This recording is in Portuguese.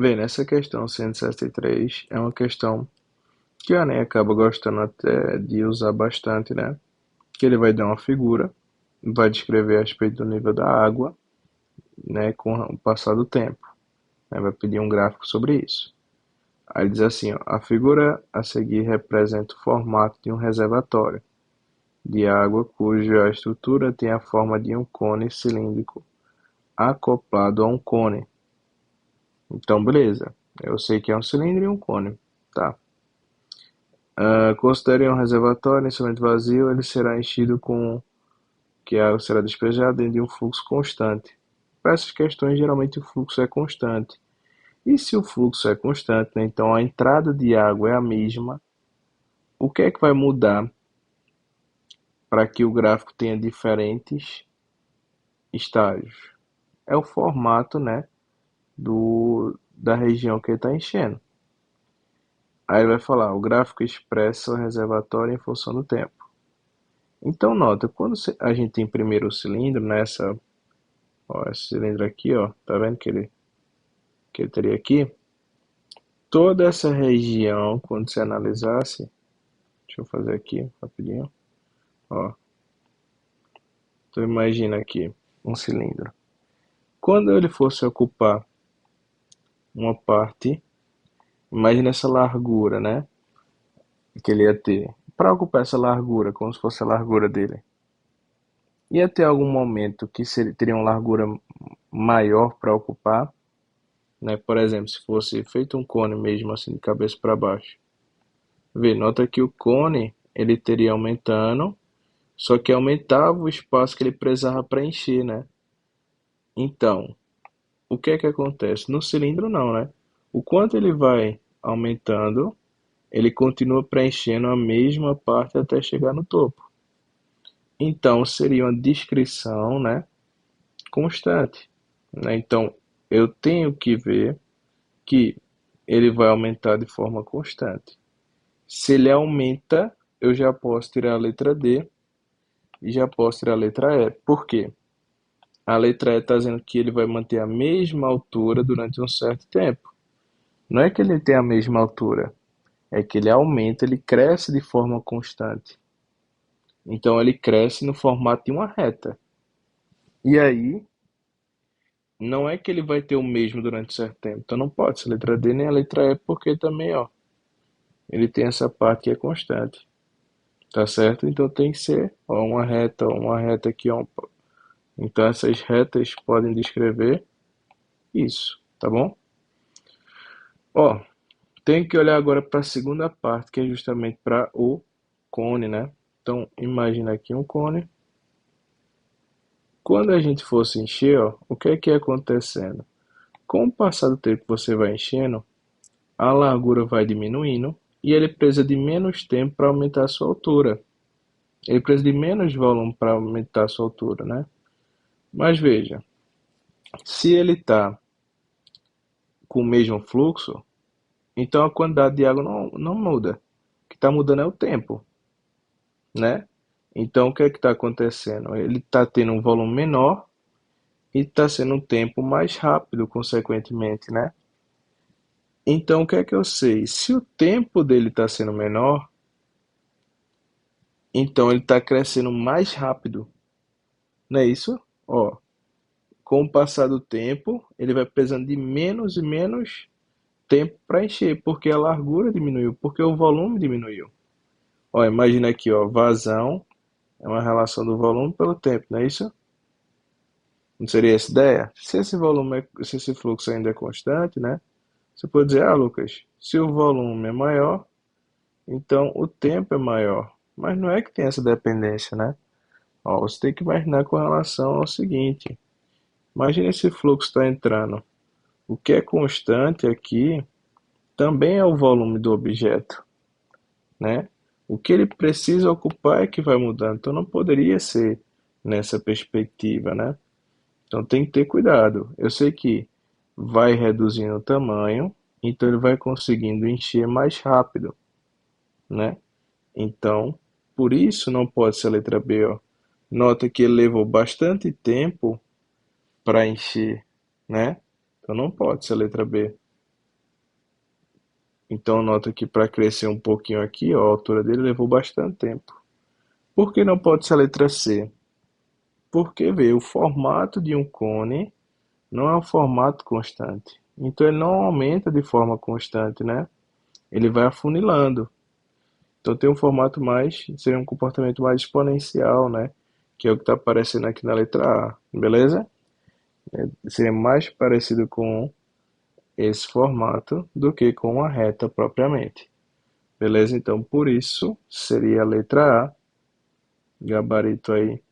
Vê, nessa questão 163 é uma questão que o Enem acaba gostando até de usar bastante, né? Que ele vai dar uma figura, vai descrever a respeito do nível da água, né, com o passar do tempo, né? Vai pedir um gráfico sobre isso. Aí diz assim, ó, a figura a seguir representa o formato de um reservatório de água cuja estrutura tem a forma de um cone cilíndrico acoplado a um cone. Então, beleza. Eu sei que é um cilindro e um cone, tá? Considere um reservatório em instrumento vazio, ele será enchido com que a água será despejada dentro de um fluxo constante. Para essas questões, geralmente o fluxo é constante. E se o fluxo é constante, né, então a entrada de água é a mesma, o que é que vai mudar para que o gráfico tenha diferentes estágios? É o formato, né, da região que ele está enchendo. Aí ele vai falar, o gráfico expressa o reservatório em função do tempo. Então nota, quando a gente tem primeiro o cilindro, nessa, ó, esse cilindro aqui, ó, tá vendo que ele teria aqui? Toda essa região, quando você analisasse, deixa eu fazer aqui rapidinho, ó, então imagina aqui um cilindro. Quando ele fosse ocupar uma parte, imagina essa largura, né, que ele ia ter. Para ocupar essa largura, como se fosse a largura dele, ia ter algum momento que teria uma largura maior para ocupar, né? Por exemplo, se fosse feito um cone mesmo assim de cabeça para baixo. Vê, nota que o cone ele teria aumentando, só que aumentava o espaço que ele precisava preencher, né? Então, o que é que acontece? No cilindro não, né? O quanto ele vai aumentando, ele continua preenchendo a mesma parte até chegar no topo. Então, seria uma descrição, né, constante, né? Então, eu tenho que ver que ele vai aumentar de forma constante. Se ele aumenta, eu já posso tirar a letra D e já posso tirar a letra E. Por quê? A letra E está dizendo que ele vai manter a mesma altura durante um certo tempo. Não é que ele tem a mesma altura, é que ele aumenta, ele cresce de forma constante. Então ele cresce no formato de uma reta. E aí, não é que ele vai ter o mesmo durante um certo tempo. Então não pode ser a letra D nem a letra E, porque também, ó, ele tem essa parte que é constante. Tá certo? Então tem que ser ó, uma reta aqui, ó. Então essas retas podem descrever isso, tá bom? Ó, tem que olhar agora para a segunda parte, que é justamente para o cone, né? Então imagina aqui um cone. Quando a gente fosse encher, ó, o que é acontecendo? Com o passar do tempo que você vai enchendo, a largura vai diminuindo e ele precisa de menos tempo para aumentar a sua altura. Ele precisa de menos volume para aumentar a sua altura, né? Mas veja, se ele está com o mesmo fluxo, então a quantidade de água não muda. O que está mudando é o tempo, né? Então o que é que está acontecendo? Ele está tendo um volume menor e está sendo um tempo mais rápido, consequentemente, né? Então o que é que eu sei? Se o tempo dele está sendo menor, então ele está crescendo mais rápido, não é isso? Ó, com o passar do tempo, ele vai precisando de menos e menos tempo para encher, porque a largura diminuiu, porque o volume diminuiu. Ó, imagina aqui, ó, vazão é uma relação do volume pelo tempo, não é isso? Não seria essa ideia? Se esse fluxo ainda é constante, né? Você pode dizer, ah, Lucas, se o volume é maior, então o tempo é maior. Mas não é que tem essa dependência, né? Ó, você tem que imaginar com relação ao seguinte: imagine esse fluxo está entrando. O que é constante aqui também é o volume do objeto, né? O que ele precisa ocupar é que vai mudando. Então não poderia ser nessa perspectiva, né? Então tem que ter cuidado. Eu sei que vai reduzindo o tamanho, então ele vai conseguindo encher mais rápido, né? Então, por isso não pode ser a letra B, ó. Nota que ele levou bastante tempo para encher, né? Então não pode ser a letra B. Então nota que para crescer um pouquinho aqui, ó, a altura dele levou bastante tempo. Por que não pode ser a letra C? Porque, vê, o formato de um cone não é um formato constante. Então ele não aumenta de forma constante, né? Ele vai afunilando. Então tem um formato mais, seria um comportamento mais exponencial, né? Que é o que está aparecendo aqui na letra A, beleza? Seria mais parecido com esse formato do que com a reta propriamente. Beleza? Então por isso seria a letra A, gabarito aí